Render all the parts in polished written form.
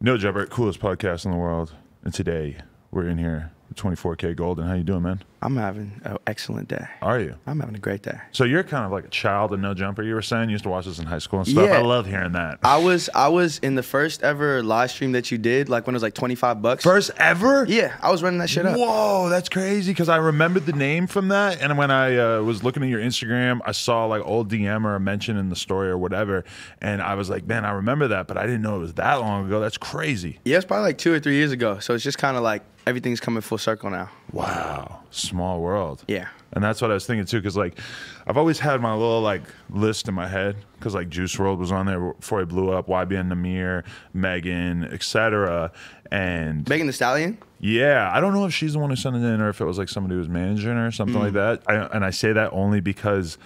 No Jumper, coolest podcast in the world. And today we're in here with 24kGoldn. How you doing, man? I'm having an excellent day. Are you? I'm having a great day. So you're kind of like a child of No Jumper. You were saying you used to watch this in high school and stuff. Yeah. I love hearing that. I was in the first ever live stream that you did, like when it was like $25. First ever? Yeah, I was running that shit up. Whoa, that's crazy because I remembered the name from that. And when I was looking at your Instagram, I saw like old DM or a mention in the story or whatever. And I was like, man, I remember that, but I didn't know it was that long ago. That's crazy. Yeah, it's probably like 2 or 3 years ago. So it's just kind of like everything's coming full circle now. Wow, small world. Yeah. And that's what I was thinking too, because like I've always had my little like list in my head, because like Juice WRLD was on there before he blew up, YBN Namir, Megan, etc. And Megan Thee Stallion? yeah, I don't know if she's the one who sent it in or if it was like somebody who was managing her or something like that. And I say that only because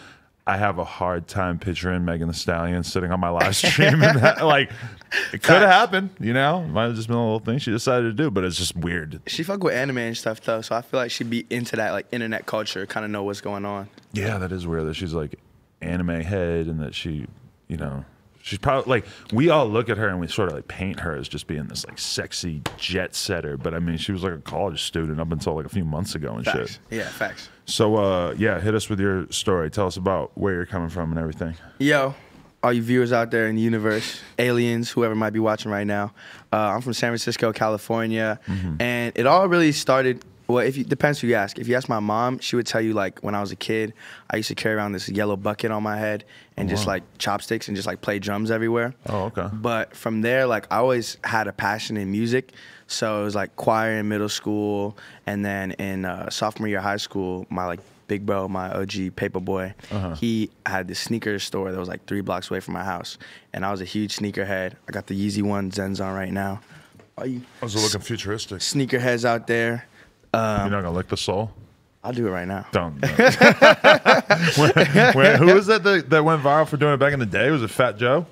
I have a hard time picturing Megan Thee Stallion sitting on my live stream. And that, like, it could have happened, you know? Might have just been a little thing she decided to do, but it's just weird. She fuck with anime and stuff though, so I feel like she'd be into that like internet culture, kind of know what's going on. Yeah, that is weird that she's like anime head and that she, you know, she's probably like, we all look at her and we sort of like paint her as just being this like sexy jet setter. But I mean, she was like a college student up until like a few months ago and Facts. shit. Yeah, facts. So, yeah, hit us with your story. Tell us about where you're coming from and everything. Yo, all you viewers out there in the universe, aliens, whoever might be watching right now. I'm from San Francisco, California, and it all really started. Well, depends who you ask. If you ask my mom, she would tell you like when I was a kid, I used to carry around this yellow bucket on my head and just like chopsticks and just like play drums everywhere. Oh, okay. But from there, like I always had a passion in music. So it was like choir in middle school, and then in sophomore year of high school, my like big bro, my OG paper boy, he had this sneaker store that was like 3 blocks away from my house, and I was a huge sneakerhead. I got the Yeezy one Zens on right now. Are you? I was looking futuristic. Sneakerheads out there. You're not gonna lick the sole? I'll do it right now. Don't. Who was that went viral for doing it back in the day? Was it Fat Joe?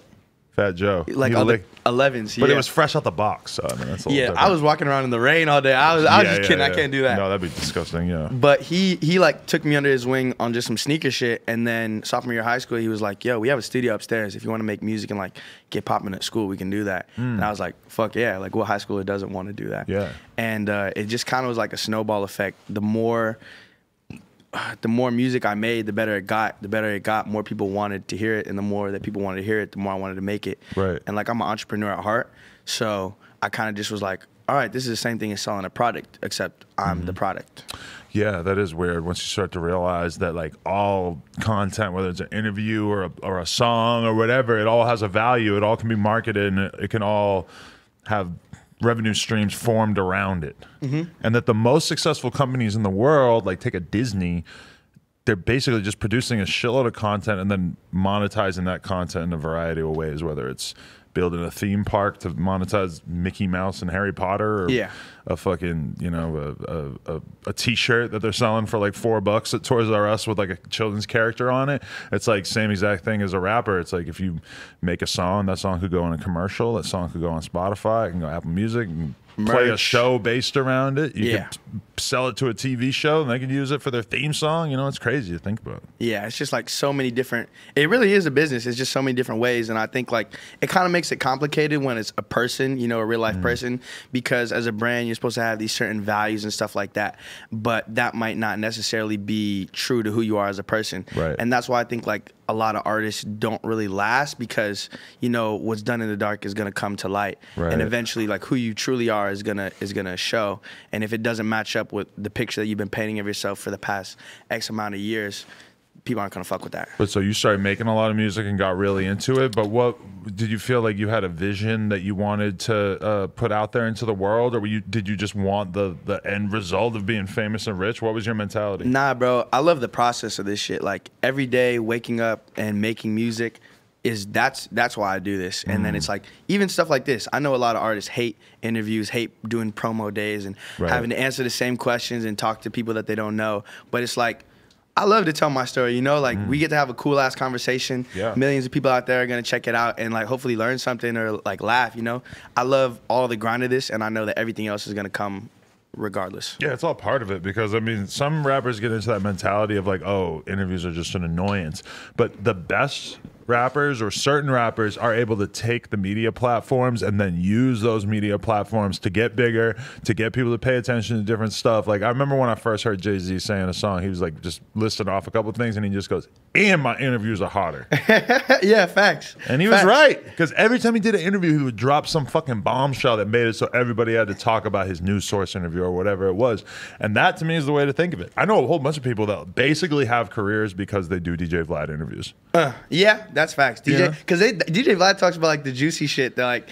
Fat Joe. Like He on the licked- 11s, But yeah. it was fresh out the box, so I mean that's a little Yeah, different. I was walking around in the rain all day. I was just kidding. I can't do that. No, that'd be disgusting. Yeah. But he like took me under his wing on just some sneaker shit, and then sophomore year of high school, he was like, "Yo, we have a studio upstairs. If you want to make music and like get popping at school, we can do that." And I was like, "Fuck yeah!" Like, what high schooler doesn't want to do that? Yeah. And it just kind of was like a snowball effect. The more music I made, the better it got. The better it got, more people wanted to hear it, and the more that people wanted to hear it, the more I wanted to make it. Right. And like I'm an entrepreneur at heart, so I kind of just was like, all right, this is the same thing as selling a product, except I'm the product. Yeah, that is weird once you start to realize that like all content, whether it's an interview or a song or whatever, it all has a value. It all can be marketed and it can all have revenue streams formed around it. And that the most successful companies in the world, like take a Disney, they're basically just producing a shitload of content and then monetizing that content in a variety of ways, whether it's building a theme park to monetize Mickey Mouse and Harry Potter, or a fucking, you know, a t-shirt that they're selling for like $4 at Toys R Us with like a children's character on it. It's like same exact thing as a rapper. It's like if you make a song, that song could go in a commercial, that song could go on Spotify, it can go Apple Music, and play a show based around it. You could sell it to a TV show and they could use it for their theme song. You know, it's crazy to think about. Yeah, it's just like so many different, it really is a business. It's just so many different ways. And I think like it kind of makes it complicated when it's a person, you know, a real life person, because as a brand, you're supposed to have these certain values and stuff like that. But that might not necessarily be true to who you are as a person. Right. And that's why I think like a lot of artists don't really last, because, you know, what's done in the dark is going to come to light. Right. And eventually like who you truly are is gonna show. And if it doesn't match up with the picture that you've been painting of yourself for the past X amount of years, people aren't gonna fuck with that. But so you started making a lot of music and got really into it, but what did you feel like you had a vision that you wanted to put out there into the world, or did you just want the end result of being famous and rich? What was your mentality? Nah, bro, I love the process of this shit. Like every day waking up and making music, that's why I do this. And then it's like even stuff like this. I know a lot of artists hate interviews, hate doing promo days and having to answer the same questions and talk to people that they don't know. But it's like, I love to tell my story, you know, like we get to have a cool ass conversation. Yeah. Millions of people out there are gonna check it out and like hopefully learn something or like laugh, you know. I love all the grind of this, and I know that everything else is gonna come regardless. Yeah, it's all part of it, because I mean, some rappers get into that mentality of like, oh, interviews are just an annoyance. But the best rappers or certain rappers are able to take the media platforms and then use those media platforms to get bigger, to get people to pay attention to different stuff. Like I remember when I first heard Jay-Z saying a song, he was like just listing off a couple of things and he just goes, and my interviews are harder. Yeah, facts. And he was right, because every time he did an interview, he would drop some fucking bombshell that made it so everybody had to talk about his news source interview or whatever it was. And that to me is the way to think of it. I know a whole bunch of people that basically have careers because they do DJ Vlad interviews. Yeah, that's facts. DJ, because DJ Vlad talks about like the juicy shit that like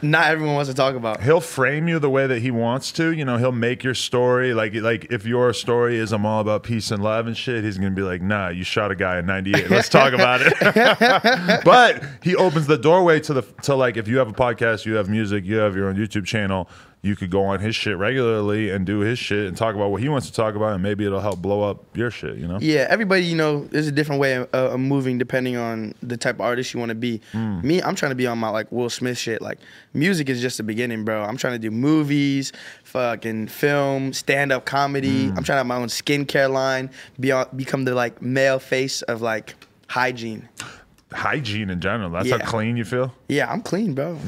not everyone wants to talk about. He'll frame you the way that he wants to. You know, he'll make your story like if your story is I'm all about peace and love and shit, he's gonna be like, nah, you shot a guy in '98. Let's talk about it. But he opens the doorway to like if you have a podcast, you have music, you have your own YouTube channel. You could go on his shit regularly and do his shit and talk about what he wants to talk about, and maybe it'll help blow up your shit, you know? Yeah, everybody, you know, there's a different way of moving depending on the type of artist you want to be. Me, I'm trying to be on my, like, Will Smith shit. Like, music is just the beginning, bro. I'm trying to do movies, fucking film, stand-up comedy. I'm trying to have my own skincare line, become the, like, male face of, like, hygiene. Hygiene in general. That's how clean you feel? Yeah, I'm clean, bro.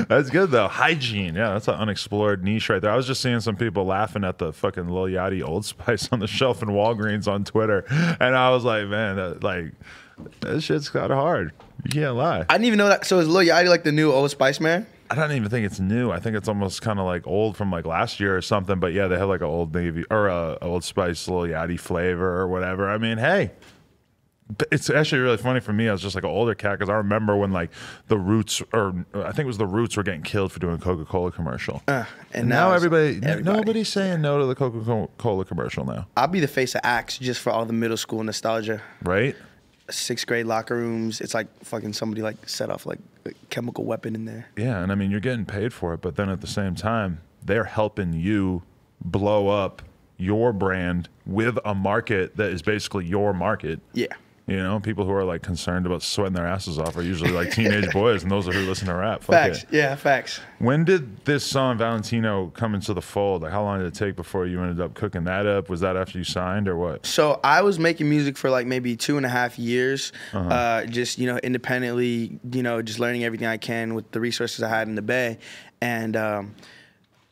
That's good though. Hygiene, yeah, that's an unexplored niche right there. I was just seeing some people laughing at the fucking Lil Yachty Old Spice on the shelf in Walgreens on Twitter, and I was like, man, that shit's kind of hard. You can't lie. I didn't even know that. So is Lil Yachty like the new Old Spice man? I don't even think it's new. I think it's almost kind of like old from like last year or something. But yeah, they have like an Old Navy or a Old Spice Lil Yachty flavor or whatever. I mean, hey. It's actually really funny for me. I was just like an older cat because I remember when like the Roots, or I think it was the Roots, were getting killed for doing a Coca-Cola commercial. And now nobody's saying no to the Coca-Cola commercial now. I'll be the face of Axe just for all the middle school nostalgia. Right? 6th grade locker rooms. It's like fucking somebody like set off like a chemical weapon in there. Yeah, and I mean you're getting paid for it, but then at the same time they're helping you blow up your brand with a market that is basically your market. Yeah. You know, people who are like concerned about sweating their asses off are usually like teenage boys, and those are who listen to rap. Facts. Yeah, facts. When did this song Valentino come into the fold? Like, how long did it take before you ended up cooking that up? Was that after you signed or what? So I was making music for like maybe 2.5 years, just, you know, independently, you know, just learning everything I can with the resources I had in the Bay. And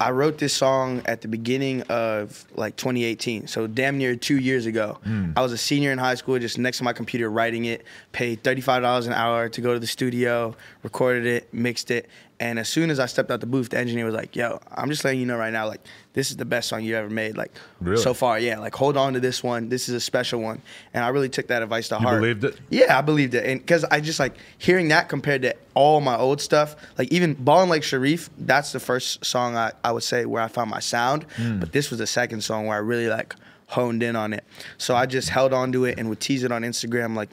I wrote this song at the beginning of like 2018, so damn near 2 years ago. I was a senior in high school, just next to my computer writing it, paid $35 an hour to go to the studio, recorded it, mixed it, and as soon as I stepped out the booth, the engineer was like, yo, I'm just letting you know right now, like, this is the best song you ever made, like, so far, yeah, like, hold on to this one, this is a special one, and I really took that advice to heart. You believed it? Yeah, I believed it, and because I just, like, hearing that compared to all my old stuff, like, even Ballin' Like Sharif, that's the first song I would say where I found my sound, but this was the second song where I really, like, honed in on it. So I just held on to it and would tease it on Instagram, like,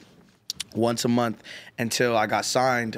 once a month until I got signed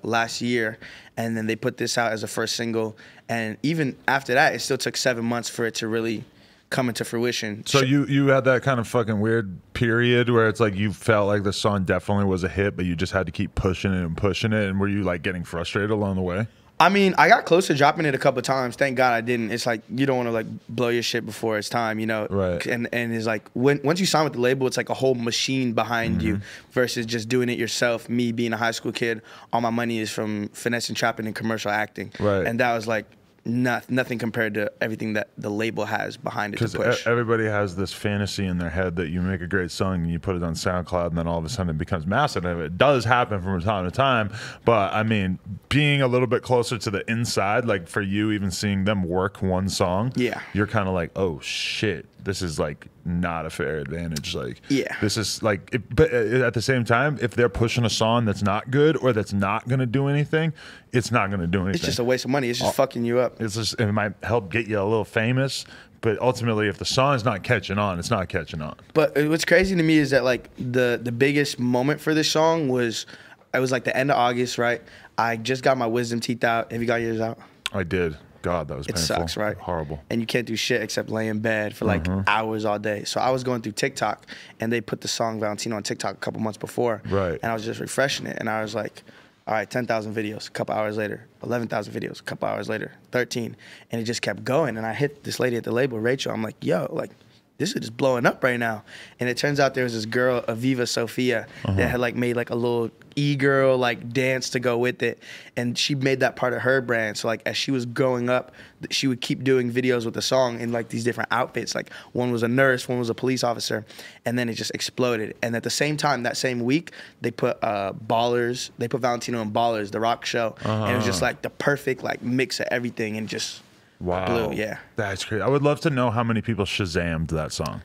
last year, and then they put this out as a first single, and even after that it still took 7 months for it to really come into fruition. So you had that kind of fucking weird period where it's like you felt like the song definitely was a hit, but you just had to keep pushing it, and were you like getting frustrated along the way? I mean, I got close to dropping it a couple of times. Thank God I didn't. It's like you don't want to like blow your shit before it's time, you know. Right. And it's like once you sign with the label, it's like a whole machine behind you versus just doing it yourself. Me being a high school kid, all my money is from finesse and trapping and commercial acting. Right. And that was like nothing compared to everything that the label has behind it to push. Because everybody has this fantasy in their head that you make a great song and you put it on SoundCloud and then all of a sudden it becomes massive. And it does happen from time to time, but I mean, being a little bit closer to the inside, like for you, even seeing them work one song, you're kind of like, oh shit, this is like not a fair advantage. Like, this is like, but at the same time, if they're pushing a song that's not good or that's not going to do anything, it's not going to do anything. It's just a waste of money. It's just fucking you up. It's just, it might help get you a little famous, but ultimately, if the song's not catching on, it's not catching on. But what's crazy to me is that like the biggest moment for this song was, it was like the end of August, right? I just got my wisdom teeth out. Have you got yours out? I did. God, that was painful. It sucks, right? Horrible. And you can't do shit except lay in bed for like hours all day. So I was going through TikTok, and they put the song Valentino on TikTok a couple months before. Right. And I was just refreshing it, and I was like, all right, 10,000 videos, a couple hours later, 11,000 videos, a couple hours later, 13. And it just kept going. And I hit this lady at the label, Rachel. I'm like, yo, like, this is just blowing up right now. And it turns out there was this girl, Aviva Sophia, that had like made like a little e-girl like dance to go with it, and she made that part of her brand. So like as she was growing up, she would keep doing videos with the song in like these different outfits. Like one was a nurse, one was a police officer, and then it just exploded. And at the same time, that same week, they put Ballers, they put Valentino in Ballers, the rock show, and it was just like the perfect like mix of everything, and just blew. Yeah, that's crazy. I would love to know how many people Shazammed that song.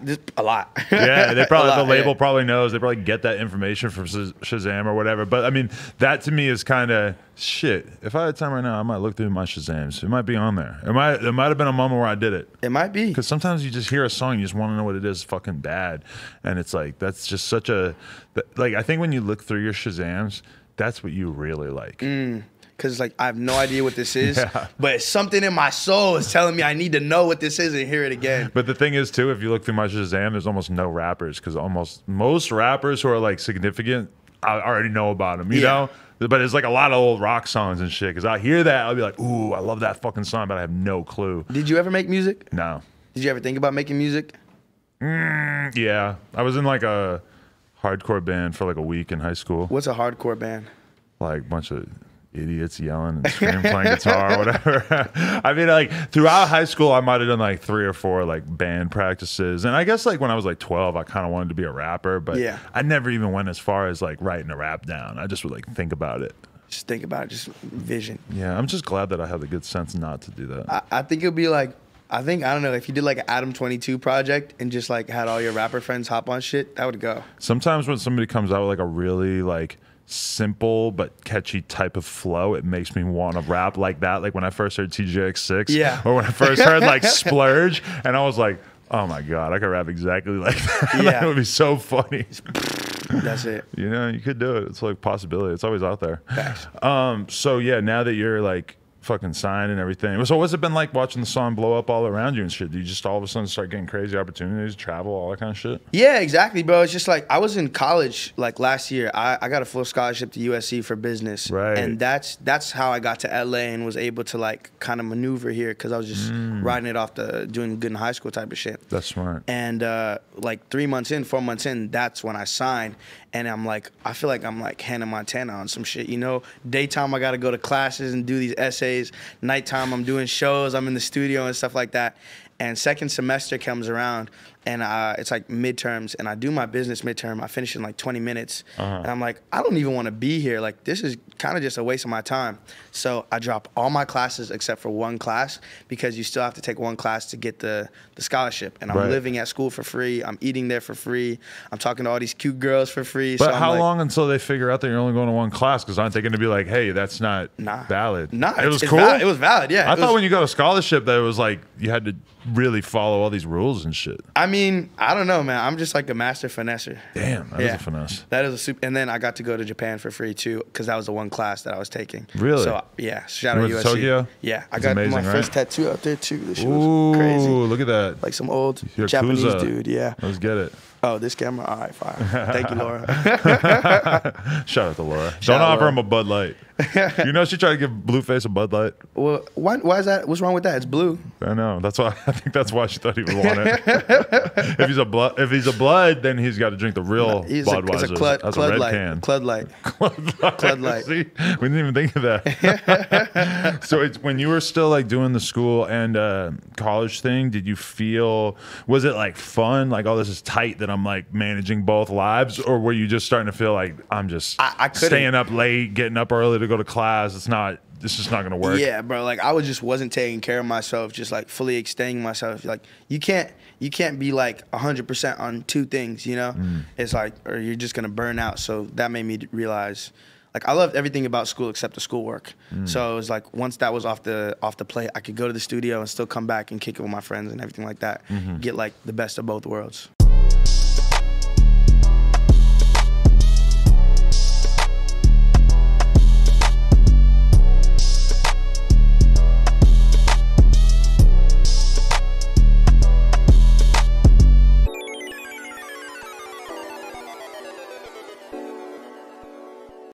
Just a lot. Yeah, they probably the label probably knows. They probably get that information from Shazam or whatever. But I mean, that to me is kind of shit. If I had time right now, I might look through my Shazams. It might be on there. It might have been a moment where I did it. It might be, because sometimes you just hear a song, you just want to know what it is. Fucking bad, and it's like that's just such a like. I think when you look through your Shazams, that's what you really like. Because like I have no idea what this is, but something in my soul is telling me I need to know what this is and hear it again. But the thing is too, if you look through my Shazam, there's almost no rappers, because most rappers who are like significant, I already know about them, you know? But it's like a lot of old rock songs and shit, because I hear that, I'll be like, ooh, I love that fucking song, but I have no clue. Did you ever make music? No. Did you ever think about making music? Yeah. I was in like a hardcore band for like a week in high school. What's a hardcore band? Like a bunch of idiots yelling and screaming, playing guitar or whatever. I mean, like throughout high school, I might have done like 3 or 4 like band practices, and I guess like when I was like 12, I kind of wanted to be a rapper, but I never even went as far as like writing a rap down. I just would like think about it. Just think about it, just vision. Yeah, I'm just glad that I have the good sense not to do that. I think it'd be like, I don't know, if you did like an Adam 22 project and just like had all your rapper friends hop on shit, that would go. Sometimes when somebody comes out with like a really like simple but catchy type of flow, it makes me want to rap like that. Like when I first heard TJX6, or when I first heard like Splurge, and I was like, oh my god, I could rap exactly like that. That would be so funny. That's it. You know, you could do it. It's like a possibility. It's always out there. So yeah, now that you're like fucking signed and everything, so what's it been like watching the song blow up all around you and shit? Do you just all of a sudden start getting crazy opportunities, travel, all that kind of shit? Yeah, exactly, bro. It's just like I was in college like last year. I got a full scholarship to USC for business, and that's how I got to LA and was able to like kind of maneuver here, because I was just riding it off the doing good in high school type of shit. That's smart. And like 3 months in, 4 months in, that's when I signed. And I'm like, I feel like I'm like Hannah Montana on some shit, you know? Daytime, I got to go to classes and do these essays. Nighttime, I'm doing shows. I'm in the studio and stuff like that. And second semester comes around, and it's like midterms, and I do my business midterm. I finish in like 20 minutes, and I'm like, I don't even want to be here. Like, this is kind of just a waste of my time. So I drop all my classes except for one class, because you still have to take one class to get the scholarship. And I'm living at school for free. I'm eating there for free. I'm talking to all these cute girls for free. But so how long until they figure out that you're only going to one class? Because aren't they going to be like, hey, that's not valid? Nah, it was cool. It was valid, yeah. I thought when you got a scholarship that it was like you had to really follow all these rules and shit. I mean, I don't know, man. I'm just like a master finesser. Damn, that is a finesse. That is a super. And then I got to go to Japan for free too, because that was the one class that I was taking. Really? So yeah, shout out USC. Tokyo? Yeah, I got my first tattoo out there too. This shit was crazy. Ooh, look at that. Like some old Japanese dude. Yeah. Let's get it. Oh, this camera? All right, fine. Thank you, Laura. Shout out to Laura. Don't offer him a Bud Light. You know she tried to give Blueface a Bud Light? Well, why is that? What's wrong with that? It's blue. I know. That's why I think that's why she thought he would want it. If he's a blood, then he's got to drink the real Budweiser. It's a red can. Clud Light. Clud Light. See, we didn't even think of that. So it's when you were still like doing the school and college thing, did you feel, was it like fun? Like, oh, this is tight that I'm like managing both lives, or were you just starting to feel like I'm just staying up late, getting up early to go to class? It's just not gonna work. Yeah, bro. Like I wasn't taking care of myself, just like fully extending myself. Like you can't be like 100% on two things, you know? It's like, or you're just gonna burn out. So that made me realize, like, I loved everything about school except the schoolwork. So it was like once that was off the plate, I could go to the studio and still come back and kick it with my friends and everything like that. Get like the best of both worlds.